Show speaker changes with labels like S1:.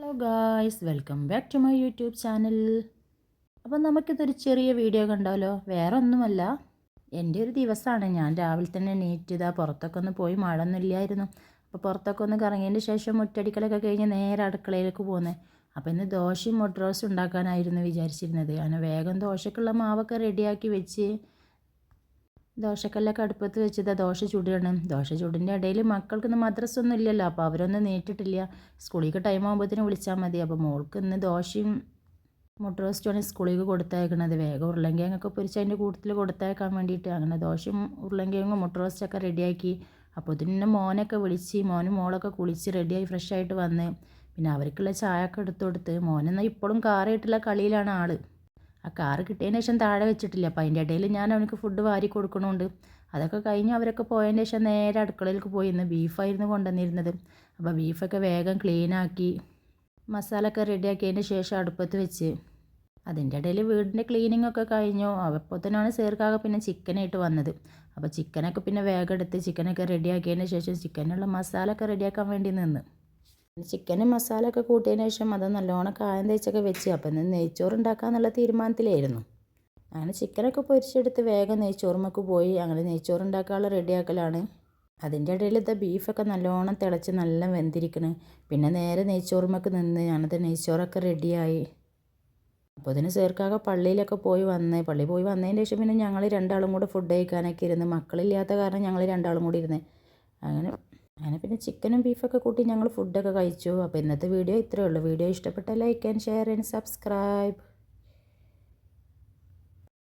S1: Hello guys, welcome back to my YouTube channel. അപ്പം നമുക്കിതൊരു ചെറിയ വീഡിയോ കണ്ടാലോ? വേറെ ഒന്നുമല്ല, എൻ്റെ ഒരു ദിവസമാണ്. ഞാൻ രാവിലെ തന്നെ എണീറ്റ് പുറത്തൊക്കെ ഒന്ന് പോയി, മഴ ഒന്നും ഇല്ലായിരുന്നു. അപ്പോൾ പുറത്തൊക്കെ ഒന്ന് കറങ്ങിയതിന് ശേഷം മുറ്റടിക്കലൊക്കെ കഴിഞ്ഞ് നേരെ അടുക്കളയിലേക്ക് പോകുന്നത്. അപ്പോൾ ഇന്ന് ദോശയും മുട്ട റോസ്റ്റും ഉണ്ടാക്കാനായിരുന്നു വിചാരിച്ചിരുന്നത്. അങ്ങനെ വേഗം ദോശക്കുള്ള മാവൊക്കെ റെഡിയാക്കി വെച്ച് ദോശക്കല്ലൊക്കെ അടുപ്പത്ത് വെച്ചത് ദോശ ചുടുകയാണ്. ദോശ ചുടിൻ്റെ ഇടയിൽ മക്കൾക്കിന്ന് മദ്രസ ഒന്നും ഇല്ലല്ലോ, അപ്പോൾ അവരൊന്നും നീട്ടിട്ടില്ല. സ്കൂളിലേക്ക് ടൈം ആകുമ്പോഴത്തേനും വിളിച്ചാൽ മതി. അപ്പോൾ മോൾക്ക് ഇന്ന് ദോശയും മുട്ട റോസ്റ്റുമാണ് സ്കൂളിലേക്ക് കൊടുത്തയക്കണത്. വേഗം ഉരുളൻകിഴങ്ങൊക്കെ പൊരിച്ച് അതിൻ്റെ കൂട്ടത്തിൽ കൊടുത്തയക്കാൻ വേണ്ടിയിട്ട് അങ്ങനെ ദോശയും ഉരുളൻകിഴങ്ങും മുട്ട റോസ്റ്റൊക്കെ റെഡിയാക്കി. അപ്പോൾ ഇതിന് മോനൊക്കെ വിളിച്ച്, മോനും മോളൊക്കെ കുളിച്ച് റെഡിയായി ഫ്രഷായിട്ട് വന്ന് പിന്നെ അവർക്കുള്ള ചായ ഒക്കെ എടുത്തു കൊടുത്ത്. മോനെന്നാൽ ഇപ്പോഴും കാറായിട്ടുള്ള കളിയിലാണ് ആൾ. ആ കാറ് കിട്ടിയതിന് ശേഷം താഴെ വെച്ചിട്ടില്ല. അപ്പോൾ അതിൻ്റെ ഇടയിൽ ഞാൻ അവനക്ക് ഫുഡ് വാരി കൊടുക്കണമുണ്ട്. അതൊക്കെ കഴിഞ്ഞ് അവരൊക്കെ പോയതിന് ശേഷം നേരെ അടുക്കളയിലേക്ക് പോയി. ഇന്ന് ബീഫായിരുന്നു കൊണ്ടുവന്നിരുന്നത്. അപ്പോൾ ബീഫൊക്കെ വേഗം ക്ലീനാക്കി മസാല ഒക്കെ റെഡിയാക്കിയതിന് ശേഷം അടുപ്പത്ത് വെച്ച് അതിൻ്റെ ഇടയിൽ വീടിൻ്റെ ക്ലീനിങ് ഒക്കെ കഴിഞ്ഞു. അപ്പോൾ തന്നെയാണ് സേർക്കാകെ പിന്നെ ചിക്കനായിട്ട് വന്നത്. അപ്പോൾ ചിക്കനൊക്കെ പിന്നെ വേഗം എടുത്ത് ചിക്കനൊക്കെ റെഡിയാക്കിയതിന് ശേഷം ചിക്കനുള്ള മസാല ഒക്കെ റെഡിയാക്കാൻ വേണ്ടി നിന്ന് ചിക്കന് മസാല ഒക്കെ കൂട്ടിയതിന് ശേഷം അത് നല്ലോണം കായം തേച്ചൊക്കെ വെച്ച്. അപ്പം ഇന്ന് നെയ്ച്ചോറ് ഉണ്ടാക്കാമെന്നുള്ള തീരുമാനത്തിലായിരുന്നു. അങ്ങനെ ചിക്കനൊക്കെ പൊരിച്ചെടുത്ത് വേഗം നെയ്ച്ചോറുമൊക്കെ പോയി. അങ്ങനെ നെയ്ച്ചോറ് ഉണ്ടാക്കാനുള്ള റെഡിയാക്കലാണ്. അതിൻ്റെ ഇടയിൽ ബീഫൊക്കെ നല്ലോണം തിളച്ച് നല്ല വെന്തിരിക്കണ്. പിന്നെ നേരെ നെയ്ച്ചോറുമൊക്കെ നിന്ന് ഞാനത് നെയ്ച്ചോറൊക്കെ റെഡിയായി. അപ്പോൾ അതിന് ചേർക്കാകെ പള്ളിയിലൊക്കെ പോയി വന്നതിന് ശേഷം പിന്നെ ഞങ്ങൾ രണ്ടാളും കൂടെ ഫുഡ് കഴിക്കാനൊക്കെ ഇരുന്ന്. മക്കളില്ലാത്ത കാരണം ഞങ്ങൾ രണ്ടാളും കൂടി ഇരുന്ന് അങ്ങനെ അങ്ങനെ പിന്നെ ചിക്കനും ബീഫൊക്കെ കൂട്ടി ഞങ്ങൾ ഫുഡൊക്കെ കഴിച്ചു. അപ്പോൾ ഇന്നത്തെ വീഡിയോ ഇത്രയേ ഉള്ളൂ. വീഡിയോ ഇഷ്ടപ്പെട്ടാൽ like and share and subscribe.